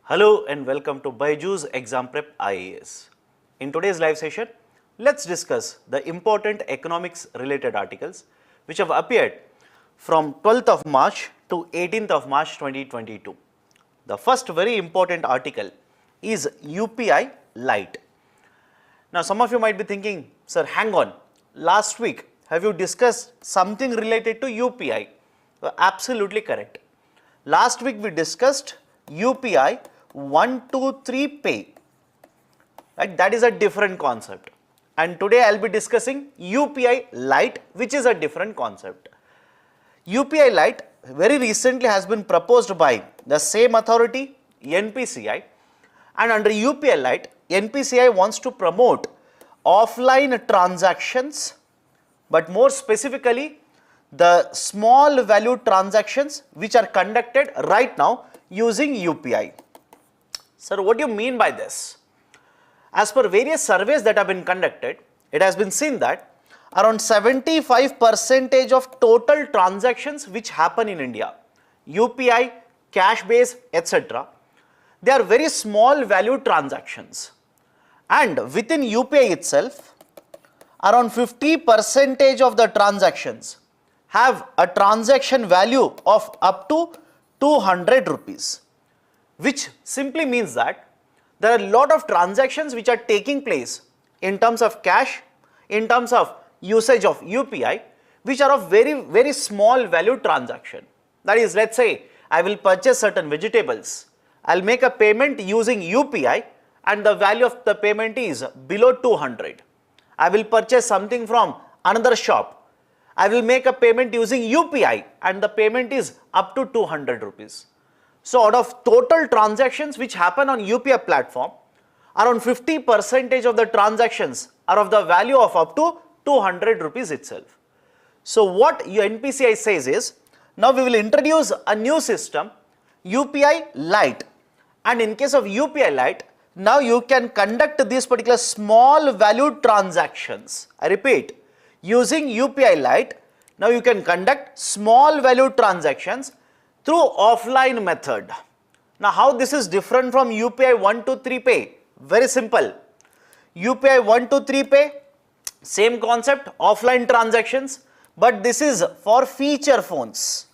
Hello and welcome to BYJU'S Exam Prep IAS. In today's live session, let's discuss the important economics related articles which have appeared from 12th of March to 18th of March 2022. The first very important article is UPI Lite. Now some of you might be thinking, sir, hang on, last week have you discussed something related to UPI? Absolutely correct. Last week we discussed UPI 123 pay, right? That is a different concept, and today I'll be discussing UPI Lite, which is a different concept. UPI Lite very recently has been proposed by the same authority, NPCI, and under UPI Lite, NPCI wants to promote offline transactions, but more specifically the small value transactions which are conducted right now using UPI. Sir, what do you mean by this? As per various surveys that have been conducted, it has been seen that around 75% of total transactions which happen in India, UPI, cash base, etc., they are very small value transactions. And within UPI itself, around 50% of the transactions have a transaction value of up to 200 rupees. Which simply means that there are a lot of transactions which are taking place in terms of cash, in terms of usage of UPI, which are of very small value transaction. That is, let's say I will purchase certain vegetables, I'll make a payment using UPI and the value of the payment is below 200. I will purchase something from another shop, I will make a payment using UPI and the payment is up to 200 rupees. So out of total transactions which happen on UPI platform, around 50% of the transactions are of the value of up to 200 rupees itself. So what your NPCI says is, now we will introduce a new system, UPI Lite, and in case of UPI Lite, now you can conduct these particular small value transactions. I repeat, using UPI Lite, now you can conduct small value transactions through offline method. Now how this is different from UPI 123 pay? Very simple. UPI 123 pay, same concept, offline transactions, but this is for feature phones.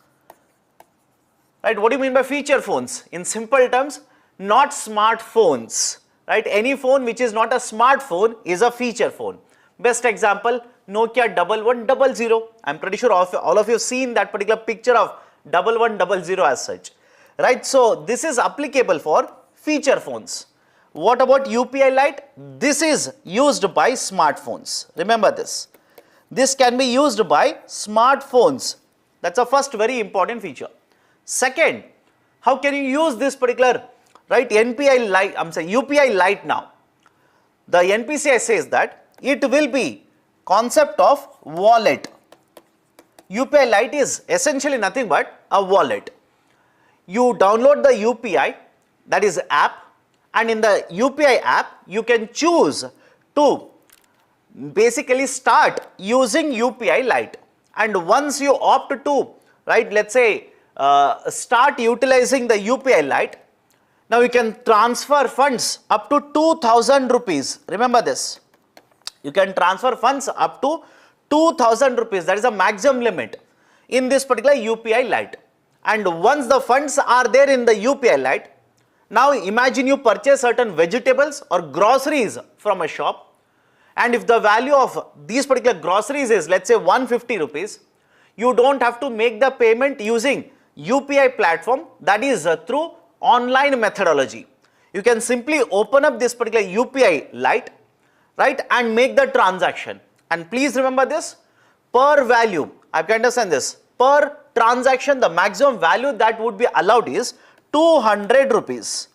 Right? What do you mean by feature phones? In simple terms, not smartphones. Right? Any phone which is not a smartphone is a feature phone. Best example, Nokia 1100. I'm pretty sure all of you have seen that particular picture of 1100 as such, right? So this is applicable for feature phones. What about UPI Lite? This is used by smartphones. Remember this. This can be used by smartphones. That's the first very important feature. Second, how can you use this particular, right, UPI Lite now? The NPCI says that it will be concept of wallet. UPI Lite is essentially nothing but a wallet. You download the UPI, that is app, and in the UPI app, you can choose to basically start using UPI Lite. And once you opt to, right, let's say start utilizing the UPI Lite, now you can transfer funds up to 2000 rupees. Remember this. You can transfer funds up to 2000 rupees, that is a maximum limit in this particular UPI Lite. And once the funds are there in the UPI Lite, now imagine you purchase certain vegetables or groceries from a shop, and if the value of these particular groceries is, let's say, 150 rupees, you don't have to make the payment using UPI platform, that is through online methodology. You can simply open up this particular UPI Lite, right, and make the transaction. And please remember this, per value, I can understand this, per transaction the maximum value that would be allowed is 200 rupees.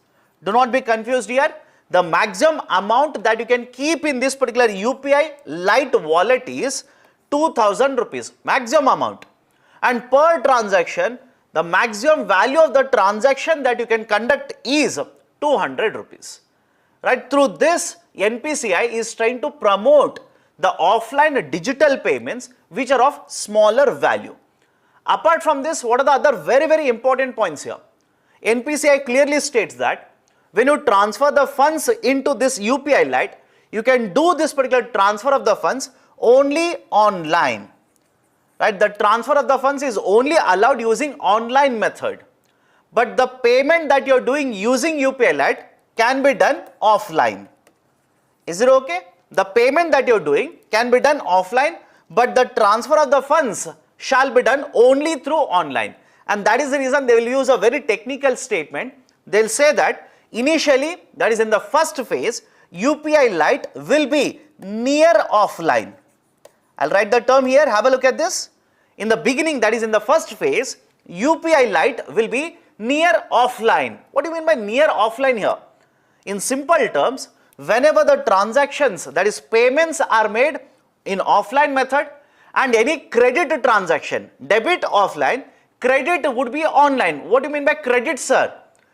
Do not be confused here. The maximum amount that you can keep in this particular UPI Lite wallet is 2000 rupees, maximum amount. And per transaction, the maximum value of the transaction that you can conduct is 200 rupees. Right? Through this, NPCI is trying to promote the offline digital payments which are of smaller value. Apart from this, what are the other very important points here? NPCI clearly states that when you transfer the funds into this UPI Lite, you can do this particular transfer of the funds only online. Right? The transfer of the funds is only allowed using online method. But the payment that you are doing using UPI Lite can be done offline. Is it okay? The payment that you are doing can be done offline, but the transfer of the funds shall be done only through online. And that is the reason they will use a very technical statement. They will say that initially, that is in the first phase, UPI Lite will be near offline. I'll write the term here, have a look at this. In the beginning, that is in the first phase, UPI Lite will be near offline. What do you mean by near offline here? In simple terms, whenever the transactions, that is payments, are made in offline method and any credit transaction, debit offline, credit would be online. What do you mean by credit, sir?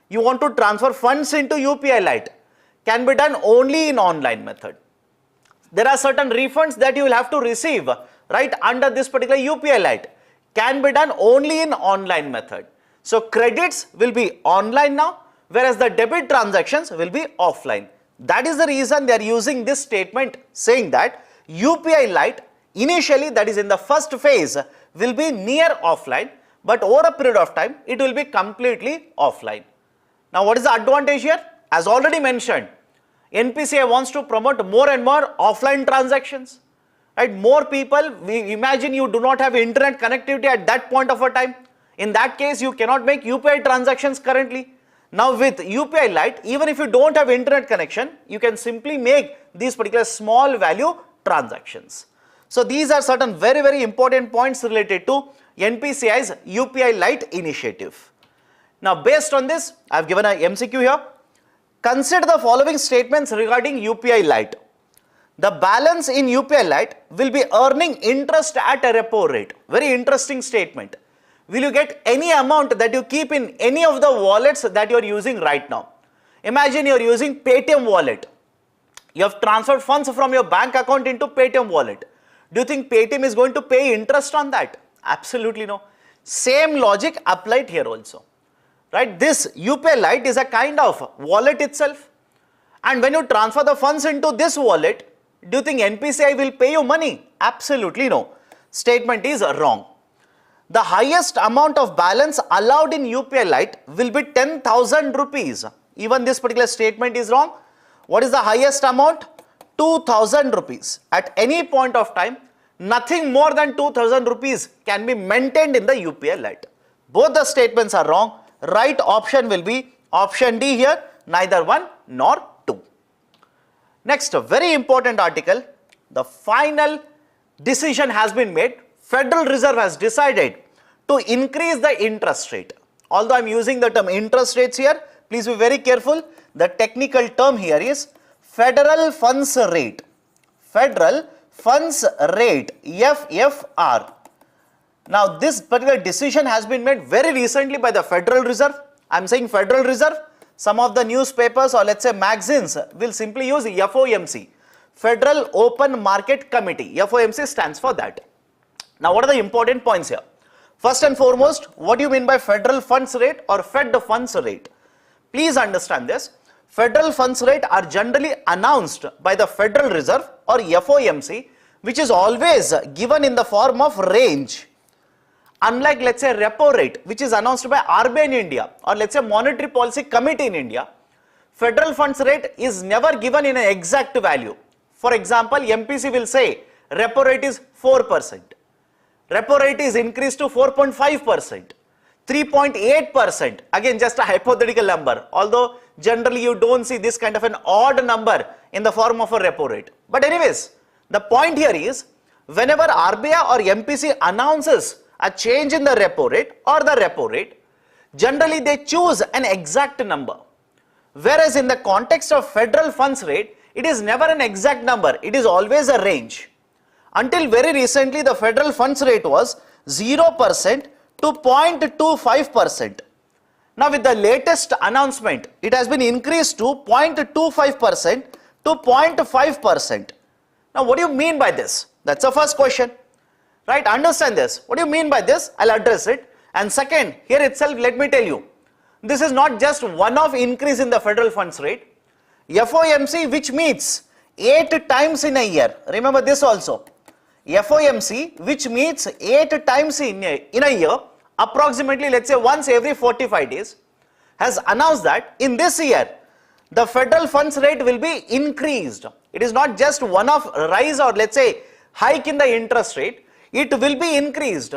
You want to transfer funds into UPI Lite, can be done only in online method. There are certain refunds that you will have to receive, right, under this particular UPI Lite, can be done only in online method. So credits will be online now, whereas the debit transactions will be offline. That is the reason they are using this statement saying that UPI Lite initially, that is in the first phase, will be near offline, but over a period of time it will be completely offline. Now what is the advantage here? As already mentioned, NPCI wants to promote more and more offline transactions. Right? More people, we imagine you do not have internet connectivity at that point of a time. In that case, you cannot make UPI transactions currently. Now with UPI Lite, even if you don't have internet connection, you can simply make these particular small value transactions. So these are certain very, very important points related to NPCI's UPI Lite initiative. Now based on this, I have given a MCQ here. Consider the following statements regarding UPI Lite. The balance in UPI Lite will be earning interest at a repo rate. Very interesting statement. Will you get any amount that you keep in any of the wallets that you are using right now? Imagine you are using Paytm wallet. You have transferred funds from your bank account into Paytm wallet. Do you think Paytm is going to pay interest on that? Absolutely no. Same logic applied here also. Right? This UPI Lite is a kind of wallet itself. And when you transfer the funds into this wallet, do you think NPCI will pay you money? Absolutely no. Statement is wrong. The highest amount of balance allowed in UPI Lite will be 10,000 rupees. Even this particular statement is wrong. What is the highest amount? 2,000 rupees. At any point of time, nothing more than 2,000 rupees can be maintained in the UPI Lite. Both the statements are wrong. Right option will be option D here, neither 1 nor 2. Next, a very important article. The final decision has been made. Federal Reserve has decided to increase the interest rate. Although I am using the term interest rates here, please be very careful. The technical term here is Federal Funds Rate. Federal Funds Rate, FFR. Now this particular decision has been made very recently by the Federal Reserve. I am saying Federal Reserve. Some of the newspapers or let's say magazines will simply use FOMC. Federal Open Market Committee. FOMC stands for that. Now what are the important points here? First and foremost, what do you mean by federal funds rate or Fed funds rate? Please understand this. Federal funds rate are generally announced by the Federal Reserve or FOMC, which is always given in the form of range. Unlike let's say repo rate, which is announced by RBI in India or let's say Monetary Policy Committee in India, federal funds rate is never given in an exact value. For example, MPC will say repo rate is 4%. Repo rate is increased to 4.5%, 3.8%, again just a hypothetical number, although generally you don't see this kind of an odd number in the form of a repo rate. But anyways, the point here is whenever RBI or MPC announces a change in the repo rate or the repo rate, generally they choose an exact number. Whereas in the context of federal funds rate, it is never an exact number, it is always a range. Until very recently, the federal funds rate was 0% to 0.25%. Now with the latest announcement, it has been increased to 0.25% to 0.5%. Now what do you mean by this? That's the first question. Right? Understand this. What do you mean by this? I'll address it. And second, here itself, let me tell you. This is not just one-off increase in the federal funds rate. FOMC, which meets 8 times in a year. Remember this also. FOMC, which meets 8 times in a year, approximately let's say once every 45 days, has announced that in this year, the federal funds rate will be increased. It is not just one-off rise or let's say hike in the interest rate. It will be increased.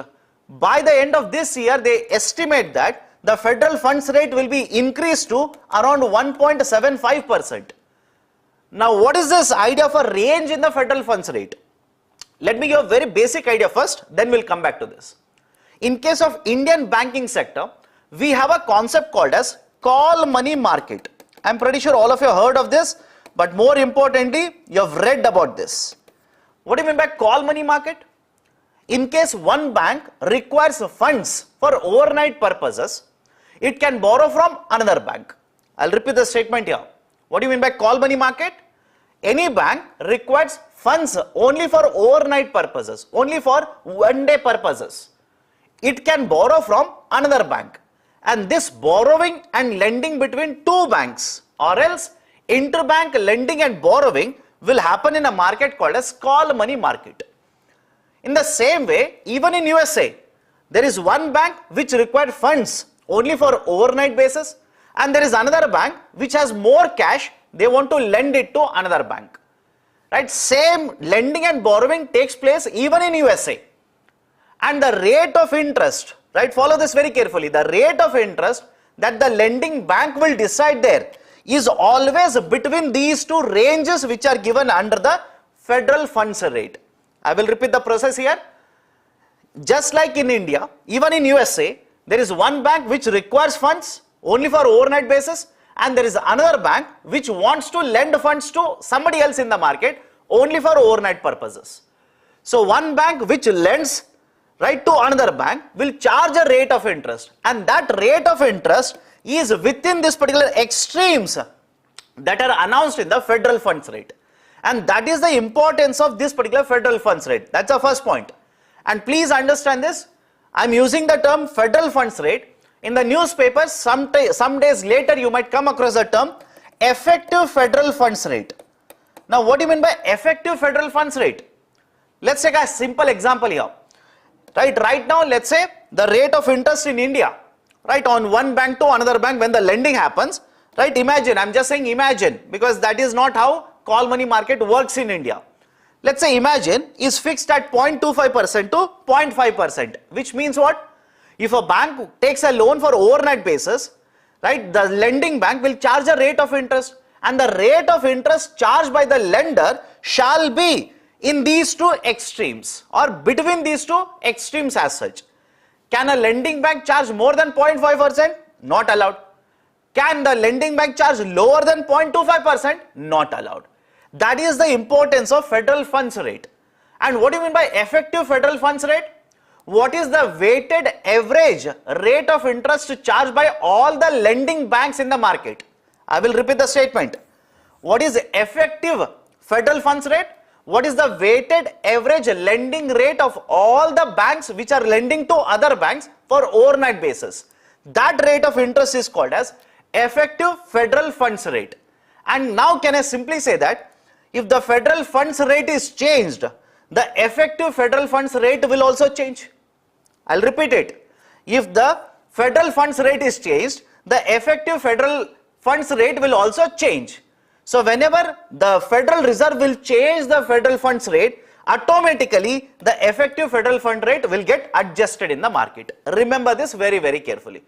By the end of this year, they estimate that the federal funds rate will be increased to around 1.75%. Now, what is this idea of a range in the federal funds rate? Let me give a very basic idea first, then we'll come back to this. In case of Indian banking sector, we have a concept called as call money market. I'm pretty sure all of you have heard of this, but more importantly, you have read about this. What do you mean by call money market? In case one bank requires funds for overnight purposes, it can borrow from another bank. I'll repeat the statement here. What do you mean by call money market? Any bank requires funds only for overnight purposes, only for one-day purposes. It can borrow from another bank. And this borrowing and lending between two banks or else interbank lending and borrowing will happen in a market called as call money market. In the same way, even in USA, there is one bank which required funds only for overnight basis, and there is another bank which has more cash, they want to lend it to another bank. Right? Same lending and borrowing takes place even in USA. And the rate of interest, right, follow this very carefully, the rate of interest that the lending bank will decide there is always between these two ranges which are given under the federal funds rate. I will repeat the process here. Just like in India, even in USA, there is one bank which requires funds only for overnight basis, and there is another bank which wants to lend funds to somebody else in the market only for overnight purposes. So one bank which lends right to another bank will charge a rate of interest, and that rate of interest is within this particular extremes that are announced in the federal funds rate. And that is the importance of this particular federal funds rate. That's the first point. And please understand this, I'm using the term federal funds rate. In the newspapers, some days later you might come across the term effective federal funds rate. Now what do you mean by effective federal funds rate? Let's take a simple example here. Right now, let's say the rate of interest in India, right, on one bank to another bank when the lending happens, right, imagine, I'm just saying imagine, because that is not how call money market works in India. Let's say imagine is fixed at 0.25% to 0.5%, which means what? If a bank takes a loan for overnight basis, right, the lending bank will charge a rate of interest, and the rate of interest charged by the lender shall be in these two extremes or between these two extremes as such. Can a lending bank charge more than 0.5%? Not allowed. Can the lending bank charge lower than 0.25%? Not allowed. That is the importance of federal funds rate. And what do you mean by effective federal funds rate? What is the weighted average rate of interest charged by all the lending banks in the market? I will repeat the statement. What is effective federal funds rate? What is the weighted average lending rate of all the banks which are lending to other banks for overnight basis? That rate of interest is called as effective federal funds rate. And now can I simply say that if the federal funds rate is changed, the effective federal funds rate will also change. I'll repeat it. If the federal funds rate is changed, the effective federal funds rate will also change. So whenever the Federal Reserve will change the federal funds rate, automatically the effective federal fund rate will get adjusted in the market. Remember this very, very carefully.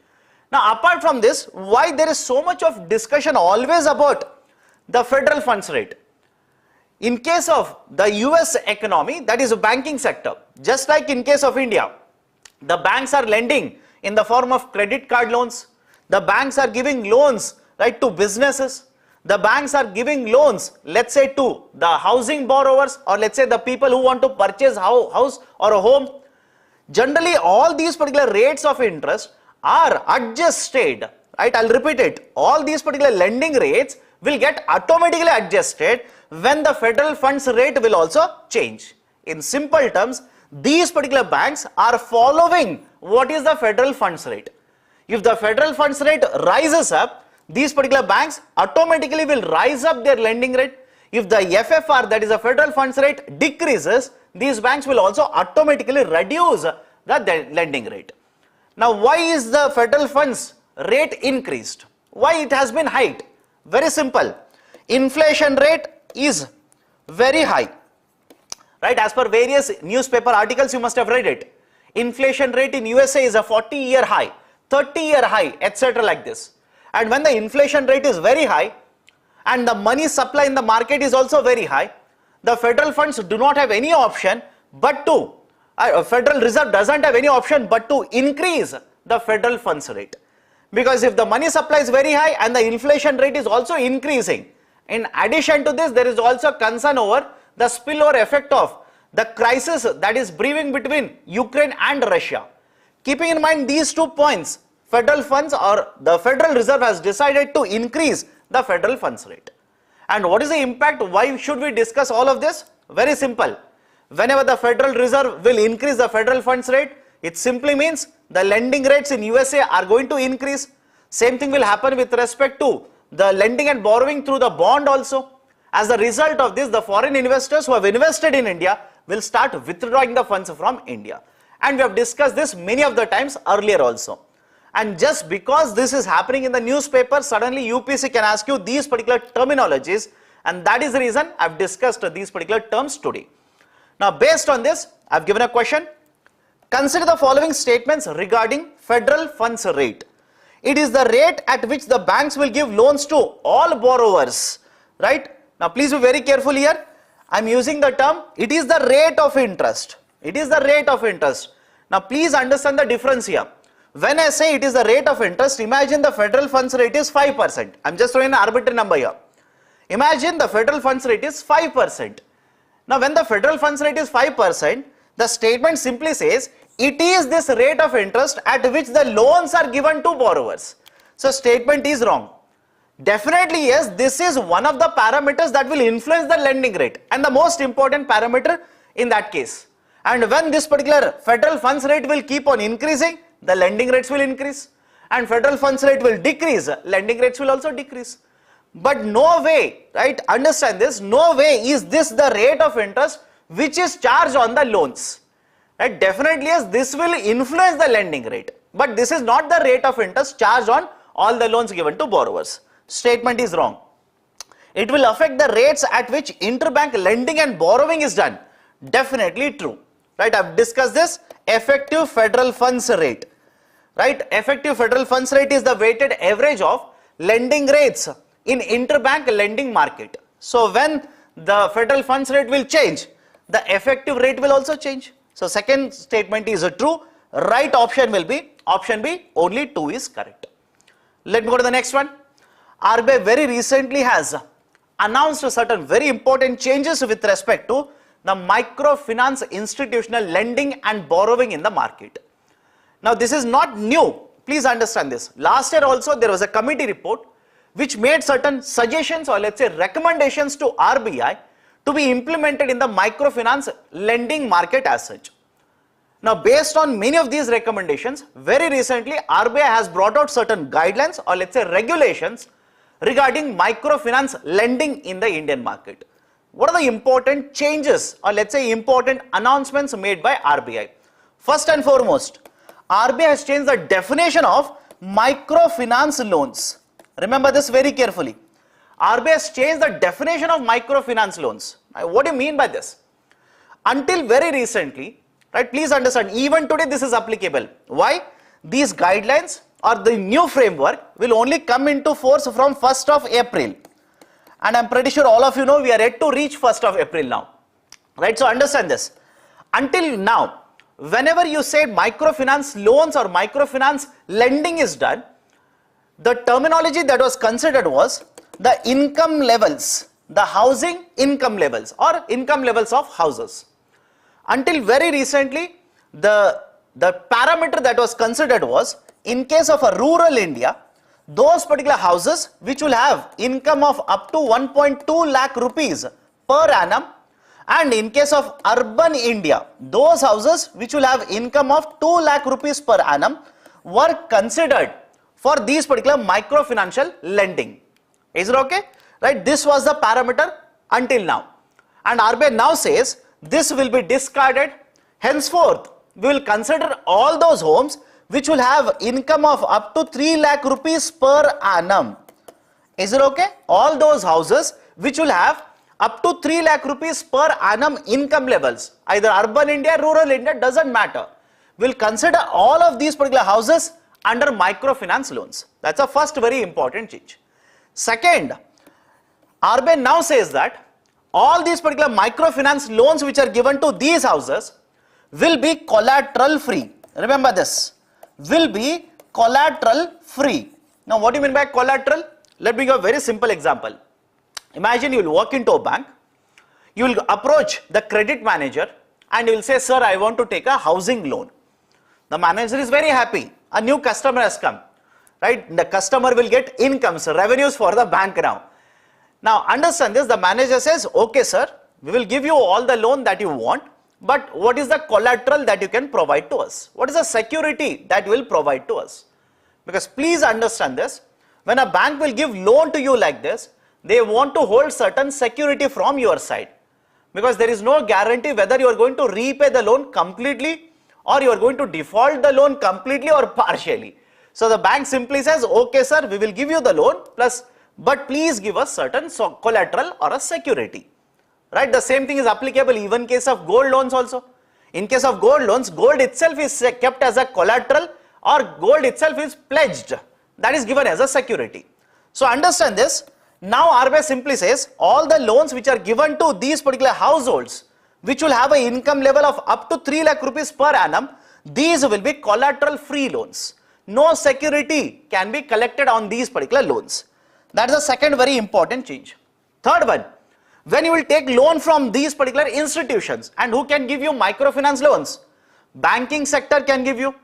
Now apart from this, why there is so much of discussion always about the federal funds rate? In case of the US economy, that is a banking sector, just like in case of India, the banks are lending in the form of credit card loans. The banks are giving loans, right, to businesses. The banks are giving loans, let's say to the housing borrowers, or let's say the people who want to purchase house or a home. Generally, all these particular rates of interest are adjusted, right? I'll repeat it. All these particular lending rates will get automatically adjusted when the federal funds rate will also change. In simple terms, these particular banks are following what is the federal funds rate. If the federal funds rate rises up, these particular banks automatically will rise up their lending rate. If the FFR, that is the federal funds rate, decreases, these banks will also automatically reduce the lending rate. Now, why is the federal funds rate increased? Why it has been hiked? Very simple. Inflation rate is very high. Right, as per various newspaper articles, you must have read it. Inflation rate in USA is a 40-year high, 30-year high, etc. like this. And when the inflation rate is very high and the money supply in the market is also very high, the federal funds do not have any option but to, Federal Reserve doesn't have any option but to increase the federal funds rate. Because if the money supply is very high and the inflation rate is also increasing, in addition to this, there is also concern over the spillover effect of the crisis that is brewing between Ukraine and Russia. Keeping in mind these 2 points, federal funds or the Federal Reserve has decided to increase the federal funds rate. And what is the impact? Why should we discuss all of this? Very simple. Whenever the Federal Reserve will increase the federal funds rate, it simply means the lending rates in USA are going to increase. Same thing will happen with respect to the lending and borrowing through the bond also. As a result of this, the foreign investors who have invested in India will start withdrawing the funds from India. And we have discussed this many of the times earlier also. And just because this is happening in the newspaper, suddenly UPSC can ask you these particular terminologies, and that is the reason I have discussed these particular terms today. Now, based on this, I have given a question. Consider the following statements regarding federal funds rate. It is the rate at which the banks will give loans to all borrowers, right? Now, please be very careful here. I am using the term, it is the rate of interest. It is the rate of interest. Now, please understand the difference here. When I say it is the rate of interest, imagine the federal funds rate is 5%. I am just throwing an arbitrary number here. Imagine the federal funds rate is 5%. Now, when the federal funds rate is 5%, the statement simply says, it is this rate of interest at which the loans are given to borrowers. So, statement is wrong. Definitely yes, this is one of the parameters that will influence the lending rate and the most important parameter in that case. And when this particular federal funds rate will keep on increasing, the lending rates will increase, and federal funds rate will decrease, lending rates will also decrease. But no way, right, understand this, no way is this the rate of interest which is charged on the loans. Right? Definitely yes, this will influence the lending rate, but this is not the rate of interest charged on all the loans given to borrowers. Statement is wrong. It will affect the rates at which interbank lending and borrowing is done. Definitely true. Right? I have discussed this. Effective federal funds rate. Right? Effective federal funds rate is the weighted average of lending rates in interbank lending market. So, when the federal funds rate will change, the effective rate will also change. So, second statement is true. Right option will be option B. Only 2 is correct. Let me go to the next one. RBI very recently has announced certain very important changes with respect to the microfinance institutional lending and borrowing in the market. Now, this is not new. Please understand this. Last year also there was a committee report which made certain suggestions or let's say recommendations to RBI to be implemented in the microfinance lending market as such. Now, based on many of these recommendations, very recently RBI has brought out certain guidelines or let's say regulations regarding microfinance lending in the Indian market. What are the important changes or let's say important announcements made by RBI? First and foremost, RBI has changed the definition of microfinance loans. Remember this very carefully. RBI has changed the definition of microfinance loans. Now, what do you mean by this? Until very recently, right, please understand, even today this is applicable. Why? These guidelines or the new framework will only come into force from 1st of April. And I am pretty sure all of you know we are yet to reach 1st of April now. Right? So, understand this. Until now, whenever you say microfinance loans or microfinance lending is done, the terminology that was considered was the income levels, the housing income levels or income levels of houses. Until very recently, the parameter that was considered was, in case of a rural India, those particular houses which will have income of up to 1.2 lakh rupees per annum, and in case of urban India, those houses which will have income of 2 lakh rupees per annum were considered for these particular microfinancial lending. Is it okay? Right, this was the parameter until now, and RBI now says this will be discarded. Henceforth, we will consider all those homes which will have income of up to 3 lakh rupees per annum. Is it okay? All those houses which will have up to 3 lakh rupees per annum income levels, either urban India, rural India, doesn't matter. We'll consider all of these particular houses under microfinance loans. That's the first very important change. Second, RBI now says that all these particular microfinance loans which are given to these houses will be collateral free. Remember this, will be collateral free. Now what do you mean by collateral? Let me give a very simple example. Imagine you will walk into a bank, you will approach the credit manager and you will say, sir, I want to take a housing loan. The manager is very happy, a new customer has come, right? The customer will get incomes, revenues for the bank now. Now understand this, the manager says, okay sir, we will give you all the loan that you want, but what is the collateral that you can provide to us? What is the security that you will provide to us? Because please understand this, when a bank will give loan to you like this, they want to hold certain security from your side, because there is no guarantee whether you are going to repay the loan completely or you are going to default the loan completely or partially. So the bank simply says, okay sir, we will give you the loan plus, but please give us certain collateral or a security. Right? The same thing is applicable even in case of gold loans also. In case of gold loans, gold itself is kept as a collateral or gold itself is pledged. That is given as a security. So understand this. Now RBI simply says all the loans which are given to these particular households which will have an income level of up to 3 lakh rupees per annum, these will be collateral free loans. No security can be collected on these particular loans. That is the second very important change. Third one, when you will take loan from these particular institutions, and who can give you microfinance loans? Banking sector can give you,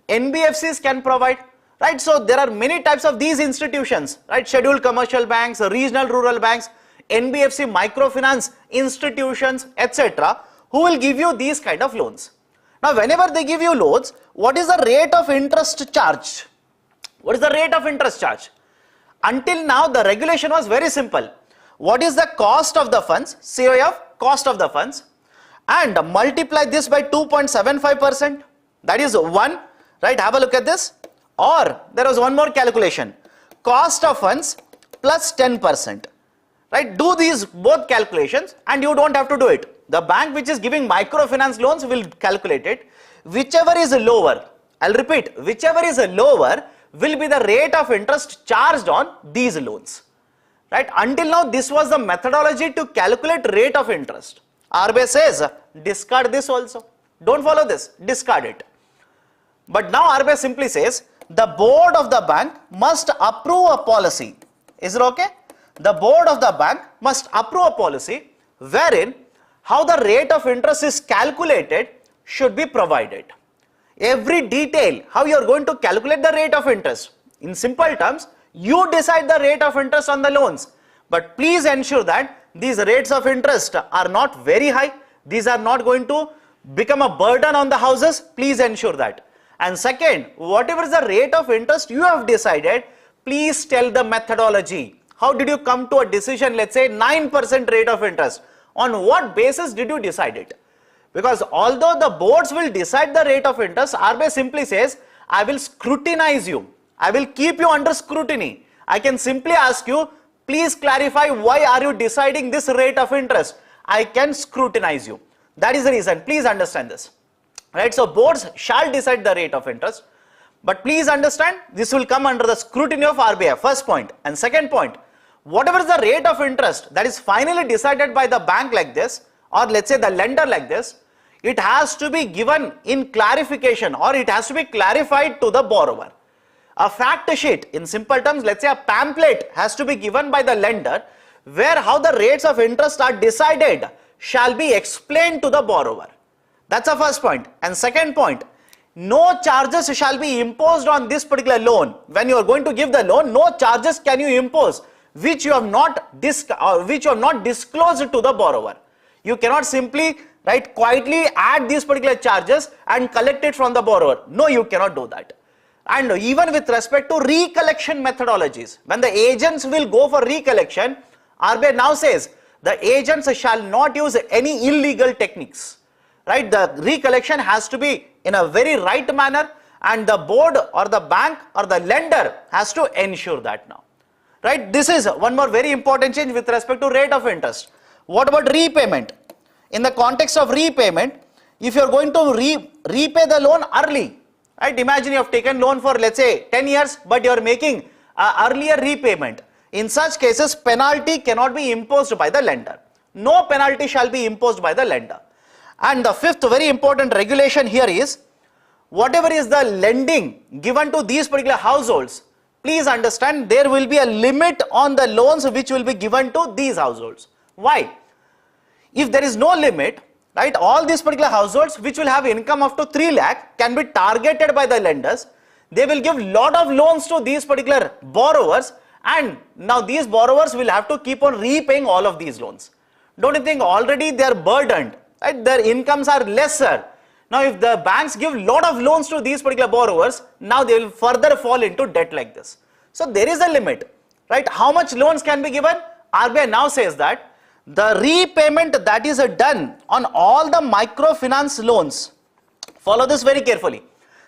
NBFCs can provide, right? So there are many types of these institutions, right? Scheduled commercial banks, regional rural banks, NBFC microfinance institutions, etc., who will give you these kind of loans. Now whenever they give you loans, what is the rate of interest charged? What is the rate of interest charged? Until now the regulation was very simple. What is the cost of the funds, COF, cost of the funds, and multiply this by 2.75%, that is 1, right? Have a look at this. Or there was one more calculation, cost of funds plus 10%. Right? Do these both calculations and you don't have to do it. The bank which is giving microfinance loans will calculate it. Whichever is lower, I'll repeat, whichever is lower will be the rate of interest charged on these loans. Right? Until now this was the methodology to calculate rate of interest. RBI says discard this also. Don't follow this, discard it. But now RBI simply says the board of the bank must approve a policy. Is it okay? The board of the bank must approve a policy wherein how the rate of interest is calculated should be provided. Every detail, how you are going to calculate the rate of interest. In simple terms, you decide the rate of interest on the loans. But please ensure that these rates of interest are not very high. These are not going to become a burden on the houses. Please ensure that. And second, whatever is the rate of interest you have decided, please tell the methodology. How did you come to a decision, let's say 9% rate of interest? On what basis did you decide it? Because although the boards will decide the rate of interest, RBI simply says, I will scrutinize you. I will keep you under scrutiny. I can simply ask you, please clarify why are you deciding this rate of interest? I can scrutinize you. That is the reason. Please understand this. Right? So boards shall decide the rate of interest. But please understand, this will come under the scrutiny of RBI. First point. And second point, whatever is the rate of interest that is finally decided by the bank like this, or let's say the lender like this, it has to be given in clarification, or it has to be clarified to the borrower. A fact sheet, in simple terms, let's say a pamphlet has to be given by the lender where how the rates of interest are decided shall be explained to the borrower. That's the first point. And second point, no charges shall be imposed on this particular loan. When you are going to give the loan, no charges can you impose which you have not disclosed to the borrower. You cannot simply quietly add these particular charges and collect it from the borrower. No, you cannot do that. And even with respect to recollection methodologies, when the agents will go for recollection, RBI now says the agents shall not use any illegal techniques, right? The recollection has to be in a very right manner, and the board or the bank or the lender has to ensure that now, right? This is one more very important change with respect to rate of interest. What about repayment? In the context of repayment, if you are going to repay the loan early, right? Imagine you have taken loan for, let's say, 10 years, but you are making earlier repayment. In such cases, penalty cannot be imposed by the lender. No penalty shall be imposed by the lender. And the fifth very important regulation here is, whatever is the lending given to these particular households, please understand there will be a limit on the loans which will be given to these households. Why? If there is no limit, right, all these particular households which will have income up to 3 lakh can be targeted by the lenders. They will give lot of loans to these particular borrowers, and now these borrowers will have to keep on repaying all of these loans. Don't you think already they are burdened, right? Their incomes are lesser. Now if the banks give lot of loans to these particular borrowers, now they will further fall into debt like this. So there is a limit, right? How much loans can be given? RBI now says that the repayment that is done on all the microfinance loans, follow this very carefully,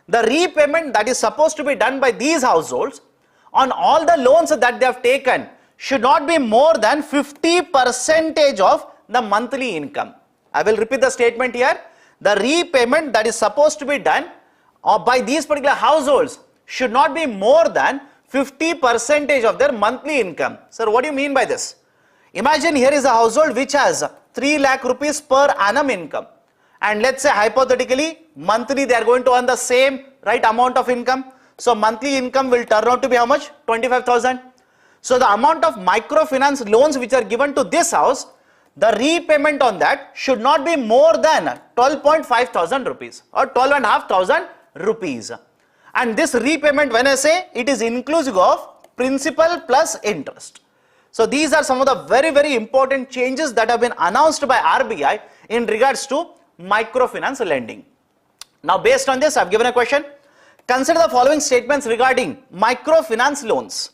the repayment that is supposed to be done by these households on all the loans that they have taken should not be more than 50% of the monthly income. I will repeat the statement here. The repayment that is supposed to be done by these particular households should not be more than 50% of their monthly income. Sir, what do you mean by this? Imagine here is a household which has 3 lakh rupees per annum income, and let's say hypothetically monthly they are going to earn the same right amount of income. So monthly income will turn out to be how much? 25,000. So the amount of microfinance loans which are given to this house, the repayment on that should not be more than 12.5 thousand rupees or 12,500 rupees. And this repayment, when I say, it is inclusive of principal plus interest. So these are some of the very, very important changes that have been announced by RBI in regards to microfinance lending. Now based on this, I have given a question. Consider the following statements regarding microfinance loans.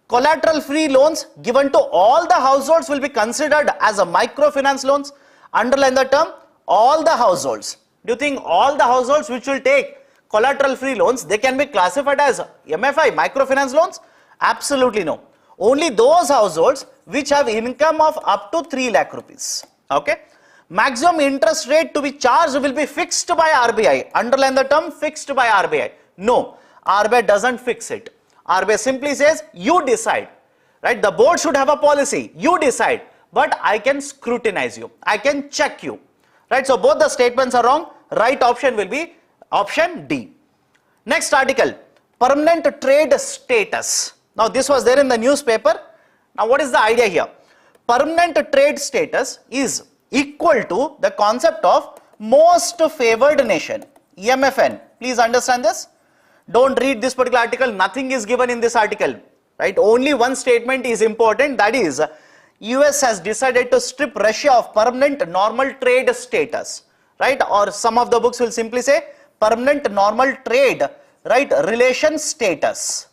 Collateral free loans given to all the households will be considered as a microfinance loans. Underline the term all the households. Do you think all the households which will take collateral free loans, they can be classified as MFI, microfinance loans? Absolutely no. Only those households which have income of up to 3 lakh rupees. Okay. Maximum interest rate to be charged will be fixed by RBI. Underline the term fixed by RBI. No, RBI doesn't fix it. RBI simply says you decide, right? The board should have a policy. You decide, but I can scrutinize you. I can check you, right? So both the statements are wrong. Right option will be option D. Next article, permanent trade status. Now this was there in the newspaper. Now what is the idea here? Permanent trade status is equal to the concept of most favored nation, MFN. Please understand this. Don't read this particular article. Nothing is given in this article, right? Only one statement is important. That is, US has decided to strip Russia of permanent normal trade status, right? Or some of the books will simply say permanent normal trade, right, relation status.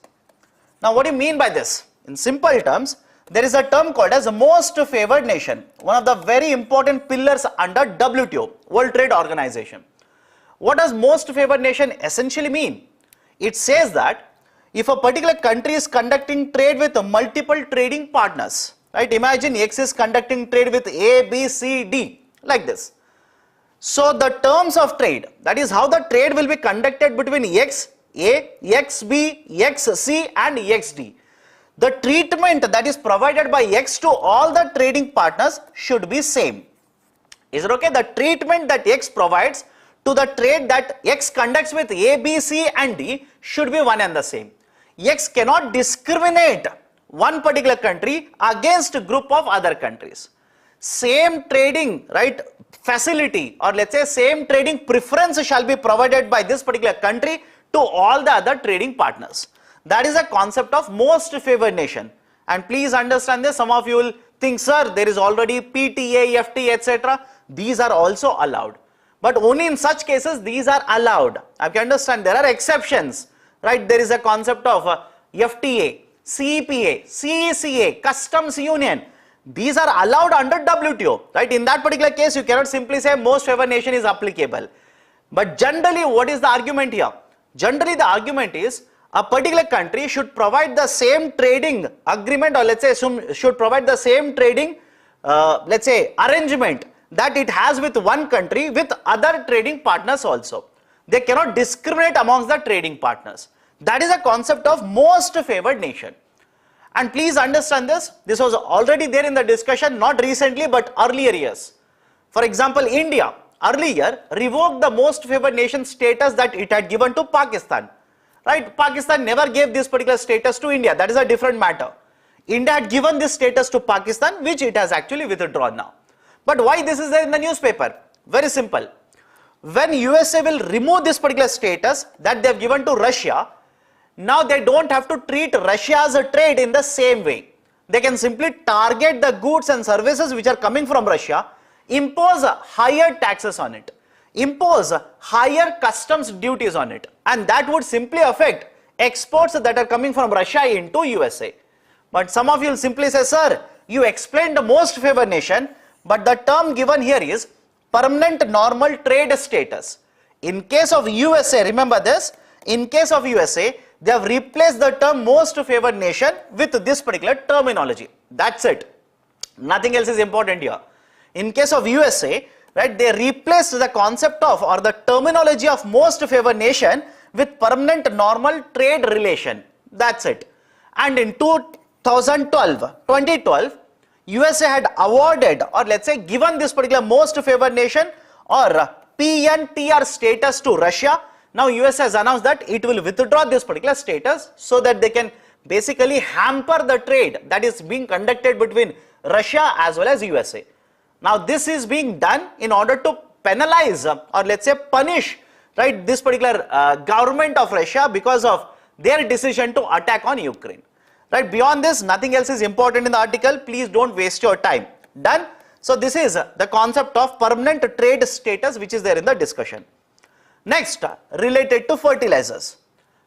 Now what do you mean by this? In simple terms, there is a term called as most favored nation, one of the very important pillars under WTO, World Trade Organization. What does most favored nation essentially mean? It says that if a particular country is conducting trade with multiple trading partners, right? Imagine X is conducting trade with A, B, C, D, like this. So the terms of trade, that is how the trade will be conducted between X, A, X, B, X, C and X, D. The treatment that is provided by X to all the trading partners should be same. Is it okay? The treatment that X provides to the trade that X conducts with A, B, C and D should be one and the same. X cannot discriminate one particular country against a group of other countries. Same trading, right, facility, or let's say same trading preference shall be provided by this particular country to all the other trading partners. That is a concept of most favored nation. And please understand this, some of you will think, sir, there is already PTA, FTA, etc. These are also allowed. But only in such cases these are allowed. I can understand there are exceptions, right? There is a concept of FTA, CEPA, CECA, Customs Union. These are allowed under WTO, right? In that particular case, you cannot simply say most favored nation is applicable. But generally, what is the argument here? Generally, the argument is a particular country should provide the same trading agreement, or let's say should provide the same trading, let's say, arrangement that it has with one country with other trading partners also. They cannot discriminate amongst the trading partners. That is a concept of most favored nation. And please understand this, this was already there in the discussion, not recently but earlier years. For example, India earlier revoked the most favored nation status that it had given to Pakistan. Right? Pakistan never gave this particular status to India. That is a different matter. India had given this status to Pakistan, which it has actually withdrawn now. But why this is there in the newspaper? Very simple. When USA will remove this particular status that they have given to Russia, now they don't have to treat Russia as a trade in the same way. They can simply target the goods and services which are coming from Russia, impose higher taxes on it, impose higher customs duties on it, and that would simply affect exports that are coming from Russia into USA. But some of you will simply say, sir, you explained the most favored nation, but the term given here is permanent normal trade status. In case of USA, remember this, in case of USA, they have replaced the term most favored nation with this particular terminology. That's it. Nothing else is important here. In case of USA, right, they replaced the concept of or the terminology of most favored nation with permanent normal trade relation. That's it. And in 2012, USA had awarded or let's say given this particular most favored nation or PNTR status to Russia. Now USA has announced that it will withdraw this particular status so that they can basically hamper the trade that is being conducted between Russia as well as USA. Now this is being done in order to penalize or let's say punish, right, this particular government of Russia because of their decision to attack on Ukraine. Right, beyond this, nothing else is important in the article. Please don't waste your time. Done? So this is the concept of permanent trade status which is there in the discussion. Next, related to fertilizers.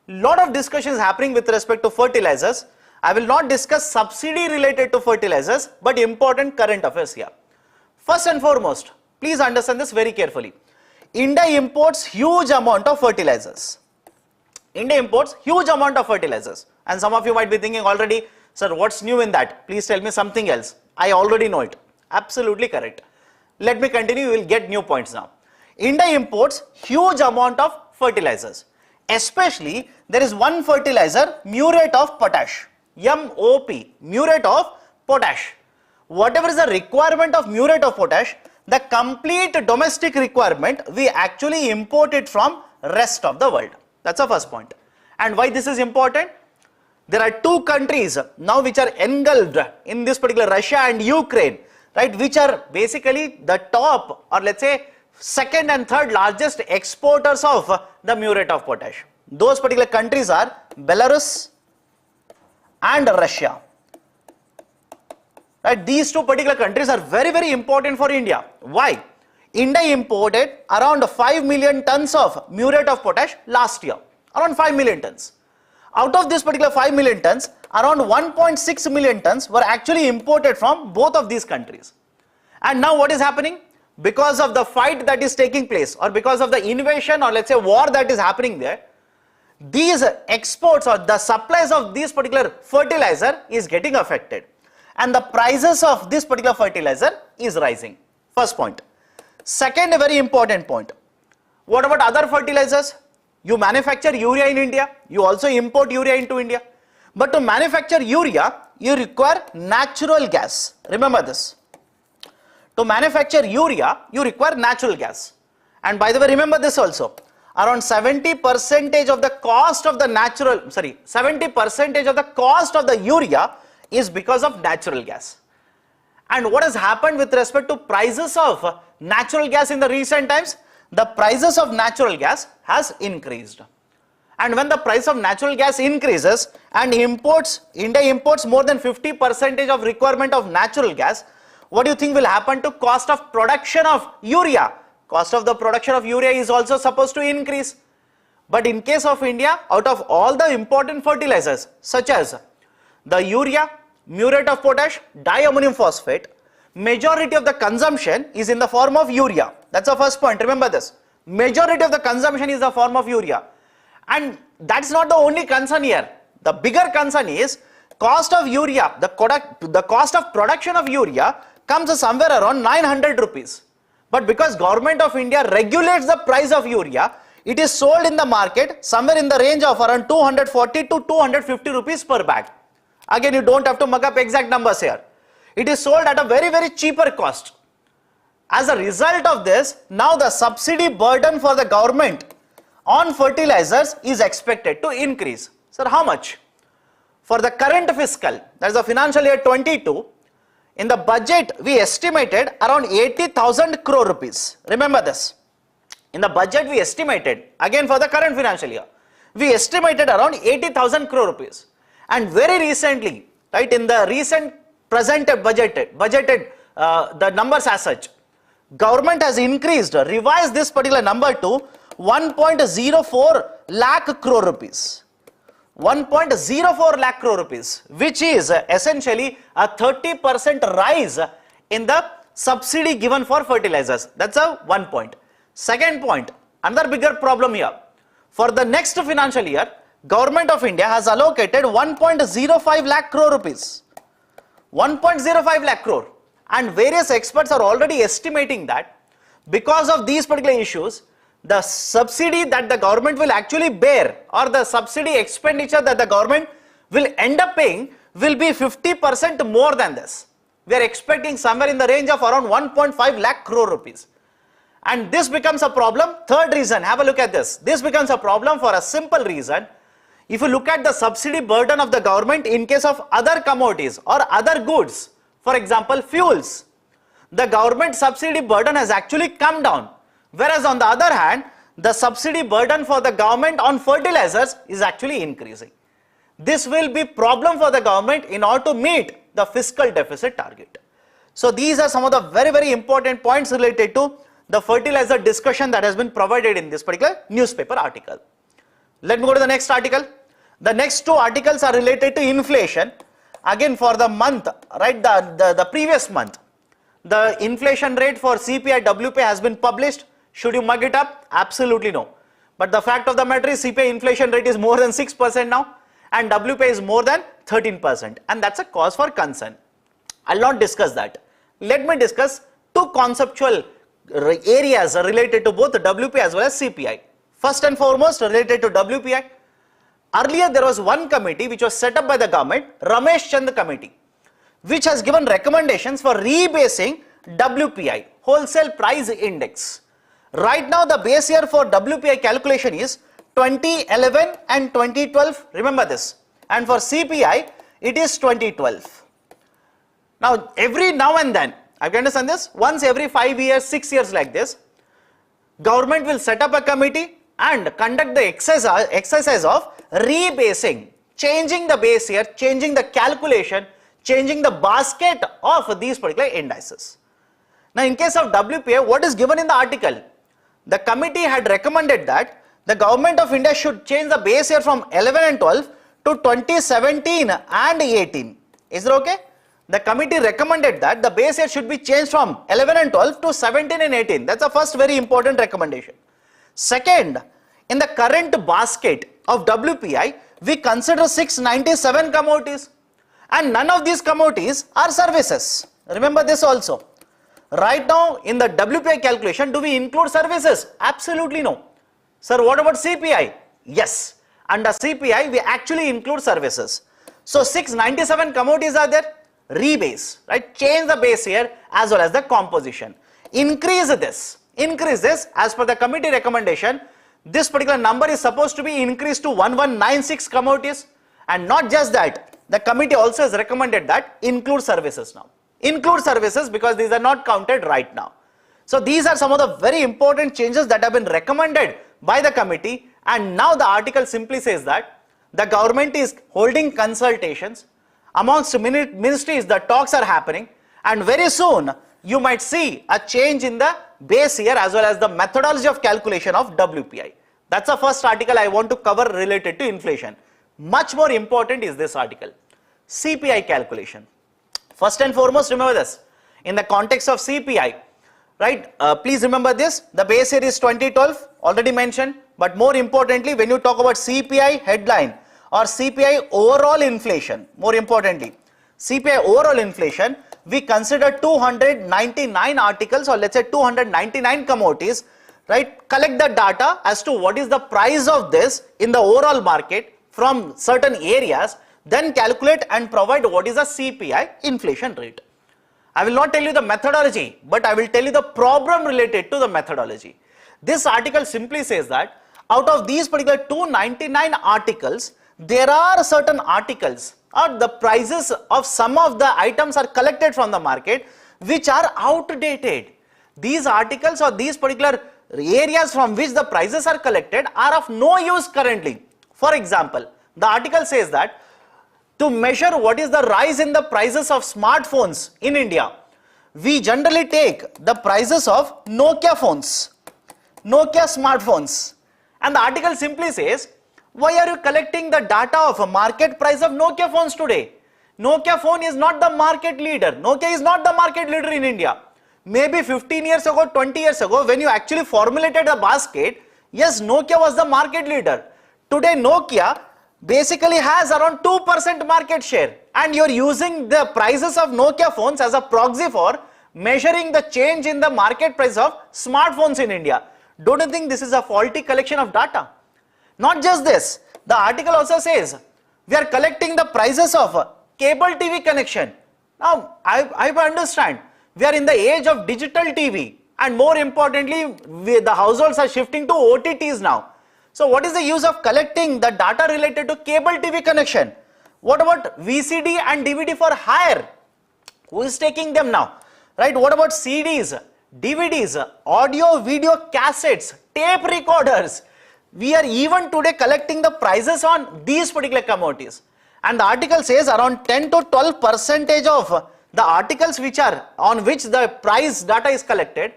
Lot of discussions happening with respect to fertilizers. I will not discuss subsidy related to fertilizers, but important current affairs here. First and foremost, please understand this very carefully. India imports huge amount of fertilizers. India imports huge amount of fertilizers. And some of you might be thinking already, sir, what's new in that? Please tell me something else. I already know it. Absolutely correct. Let me continue, you will get new points now. India imports huge amount of fertilizers. Especially, there is one fertilizer, muriate of potash. MOP, muriate of potash. Whatever is the requirement of muriate of potash, the complete domestic requirement, we actually import it from rest of the world. That's the first point. And why this is important? There are two countries now which are engulfed in this particular Russia and Ukraine, right, which are basically the top or let's say second and third largest exporters of the muriate of potash. Those particular countries are Belarus and Russia. Right, these two particular countries are very, very important for India. Why? India imported around 5 million tons of muriate of potash last year. Around 5 million tons. Out of this particular 5 million tons, around 1.6 million tons were actually imported from both of these countries. And now what is happening? Because of the fight that is taking place or because of the invasion or let's say war that is happening there, these exports or the supplies of this particular fertilizer is getting affected. And the prices of this particular fertilizer is rising. First point. Second, a very important point. What about other fertilizers? You manufacture urea in India, you also import urea into India. But to manufacture urea, you require natural gas. Remember this. To manufacture urea, you require natural gas. And by the way, remember this also. Around 70% of the cost of the 70% of the cost of the urea is because of natural gas. And what has happened with respect to prices of natural gas in the recent times? The prices of natural gas has increased. And when the price of natural gas increases and India imports more than 50% of requirement of natural gas, what do you think will happen to cost of production of urea? Cost of the production of urea is also supposed to increase. But in case of India, out of all the important fertilizers such as the urea, muriate of potash, diammonium phosphate, majority of the consumption is in the form of urea. That's the first point, remember this. Majority of the consumption is the form of urea. And that's not the only concern here. The bigger concern is cost of urea, the cost of production of urea comes somewhere around 900 rupees. But because Government of India regulates the price of urea, it is sold in the market somewhere in the range of around 240 to 250 rupees per bag. Again, you don't have to mug up exact numbers here. It is sold at a very, very cheaper cost. As a result of this, now the subsidy burden for the government on fertilizers is expected to increase. Sir, how much? For the current fiscal, that is the financial year 22, in the budget we estimated around 80,000 crore rupees. Remember this. In the budget we estimated, again for the current financial year, we estimated around 80,000 crore rupees. And very recently, right, in the recent presented budgeted the numbers as such, government has revised this particular number to 1.04 lakh crore rupees. 1.04 lakh crore rupees, which is essentially a 30% rise in the subsidy given for fertilizers. That's one point. Second point, another bigger problem here. For the next financial year, Government of India has allocated 1.05 lakh crore rupees. 1.05 lakh crore. And various experts are already estimating that because of these particular issues, the subsidy that the government will actually bear, or the subsidy expenditure that the government will end up paying, will be 50% more than this. We are expecting somewhere in the range of around 1.5 lakh crore rupees. And this becomes a problem. Third reason, have a look at this. This becomes a problem for a simple reason. If you look at the subsidy burden of the government in case of other commodities or other goods, for example, fuels, the government subsidy burden has actually come down. Whereas on the other hand, the subsidy burden for the government on fertilizers is actually increasing. This will be problem for the government in order to meet the fiscal deficit target. So these are some of the very, very important points related to the fertilizer discussion that has been provided in this particular newspaper article. Let me go to the next article. The next two articles are related to inflation. Again, for the month, right, the previous month, the inflation rate for CPI WPI has been published. Should you mug it up? Absolutely no. But the fact of the matter is CPI inflation rate is more than 6% now, and WPI is more than 13%, and that's a cause for concern. I'll not discuss that. Let me discuss two conceptual areas related to both WPI as well as CPI. First and foremost, related to WPI. Earlier there was one committee which was set up by the government, Ramesh Chand committee, which has given recommendations for rebasing WPI, wholesale price index. Right now the base year for WPI calculation is 2011 and 2012, remember this, and for CPI it is 2012. Now every now and then, I can understand this, once every 5 years, 6 years like this, government will set up a committee and conduct the exercise of rebasing, changing the base year, changing the calculation, changing the basket of these particular indices. Now in case of WPI, what is given in the article? The committee had recommended that the Government of India should change the base year from 11 and 12 to 2017 and 18. Is it okay? The committee recommended that the base year should be changed from 11 and 12 to 17 and 18. That's the first very important recommendation. Second, in the current basket of WPI, we consider 697 commodities, and none of these commodities are services. Remember this also. Right now in the WPI calculation, do we include services? Absolutely no. Sir, what about CPI? Yes. Under CPI, we actually include services. So 697 commodities are there. Rebase, right? Change the base here as well as the composition. Increase this as per the committee recommendation. This particular number is supposed to be increased to 1196 commodities, and not just that, the committee also has recommended that include services now. Include services because these are not counted right now. So these are some of the very important changes that have been recommended by the committee, and now the article simply says that the government is holding consultations amongst ministries. The talks are happening, and very soon you might see a change in the base year as well as the methodology of calculation of WPI. That's the first article I want to cover related to inflation. Much more important is this article, CPI calculation. First and foremost, remember this, in the context of CPI, right? Please remember this, the base year is 2012, already mentioned, but more importantly, when you talk about CPI headline or CPI overall inflation, more importantly, CPI overall inflation, we consider 299 articles, or let's say 299 commodities, right? Collect the data as to what is the price of this in the overall market from certain areas, then calculate and provide what is the CPI inflation rate. I will not tell you the methodology, but I will tell you the problem related to the methodology. This article simply says that out of these particular 299 articles, there are certain articles or the prices of some of the items are collected from the market which are outdated. These articles or these particular areas from which the prices are collected are of no use currently. For example, the article says that to measure what is the rise in the prices of smartphones in India, we generally take the prices of Nokia phones, Nokia smartphones. And the article simply says, why are you collecting the data of a market price of Nokia phones today? Nokia phone is not the market leader. Nokia is not the market leader in India. Maybe 15 years ago, 20 years ago, when you actually formulated a basket, yes, Nokia was the market leader. Today, Nokia basically has around 2% market share, and you're using the prices of Nokia phones as a proxy for measuring the change in the market price of smartphones in India. Don't you think this is a faulty collection of data? Not just this, the article also says we are collecting the prices of cable TV connection. Now, I understand we are in the age of digital TV, and more importantly, the households are shifting to OTTs now. So what is the use of collecting the data related to cable TV connection? What about VCD and DVD for hire? Who is taking them now? Right? What about CDs, DVDs, audio, video cassettes, tape recorders? We are even today collecting the prices on these particular commodities. And the article says around 10 to 12% of the articles which are on which the price data is collected,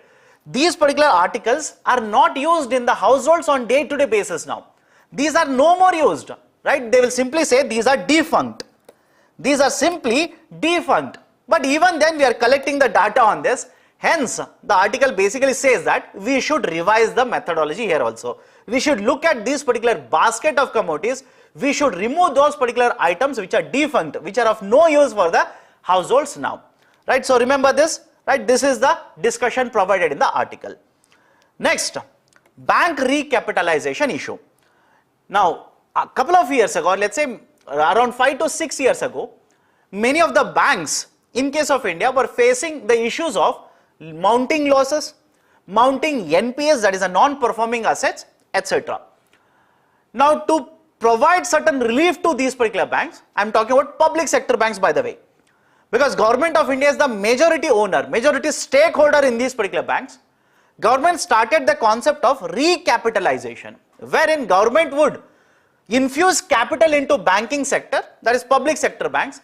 these particular articles are not used in the households on day-to-day basis now. These are no more used, right? They will simply say these are defunct. These are simply defunct. But even then we are collecting the data on this. Hence, the article basically says that we should revise the methodology here also. We should look at this particular basket of commodities. We should remove those particular items which are defunct, which are of no use for the households now. Right? So remember this. Right? This is the discussion provided in the article. Next, bank recapitalization issue. Now, a couple of years ago, let's say around 5 to 6 years ago, many of the banks in case of India were facing the issues of mounting losses, mounting NPAs, that is a non-performing assets, etc. Now, to provide certain relief to these particular banks, I am talking about public sector banks, by the way, because Government of India is the majority owner, majority stakeholder in these particular banks. Government started the concept of recapitalization, wherein government would infuse capital into banking sector, that is public sector banks,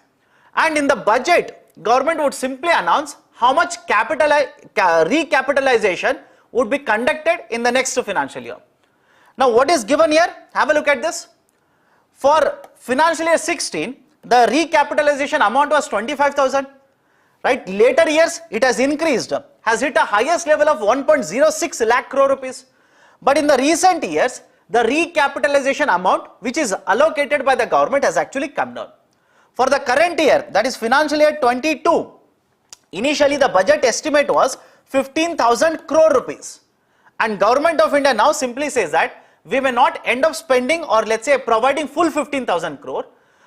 and in the budget, government would simply announce how much recapitalization would be conducted in the next financial year. Now, what is given here? Have a look at this. For financial year 16, the recapitalization amount was 25,000. Right? Later years, it has increased, has hit a highest level of 1.06 lakh crore rupees. But in the recent years, the recapitalization amount which is allocated by the government has actually come down. For the current year, that is financial year 22, initially the budget estimate was 15,000 crore rupees. And Government of India now simply says that we may not end up spending or let's say providing full 15,000 crore.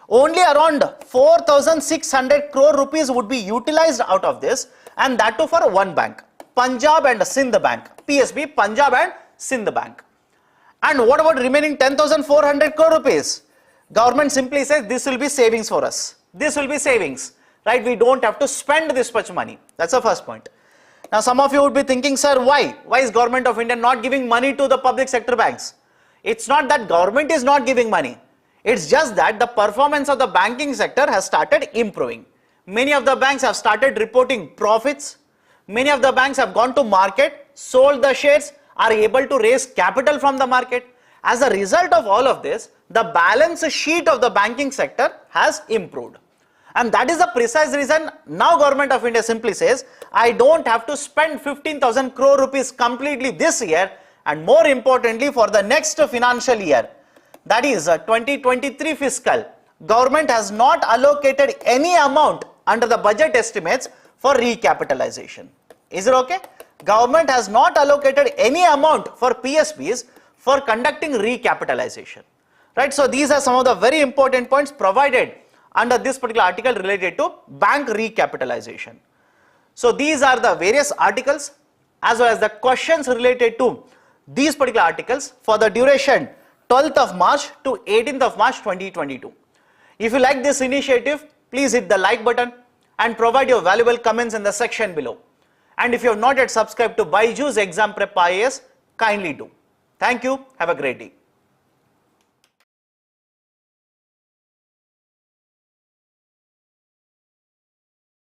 Only around 4,600 crore rupees would be utilized out of this, and that too for one bank, Punjab and Sindh Bank, PSB, Punjab and Sindh Bank. And what about remaining 10,400 crore rupees? Government simply says this will be savings for us. This will be savings, right? We don't have to spend this much money. That's the first point. Now some of you would be thinking, sir, why? Why is Government of India not giving money to the public sector banks? It's not that government is not giving money. It's just that the performance of the banking sector has started improving. Many of the banks have started reporting profits. Many of the banks have gone to market, sold the shares, are able to raise capital from the market. As a result of all of this, the balance sheet of the banking sector has improved. And that is the precise reason now Government of India simply says, I don't have to spend 15,000 crore rupees completely this year, and more importantly for the next financial year, that is 2023 fiscal, government has not allocated any amount under the budget estimates for recapitalization. Is it okay? Government has not allocated any amount for PSBs for conducting recapitalization. Right? So these are some of the very important points provided under this particular article related to bank recapitalization. So these are the various articles as well as the questions related to these particular articles for the duration 12th of March to 18th of March 2022. If you like this initiative, please hit the like button and provide your valuable comments in the section below. And if you have not yet subscribed to BYJU'S Exam Prep IAS, kindly do. Thank you. Have a great day.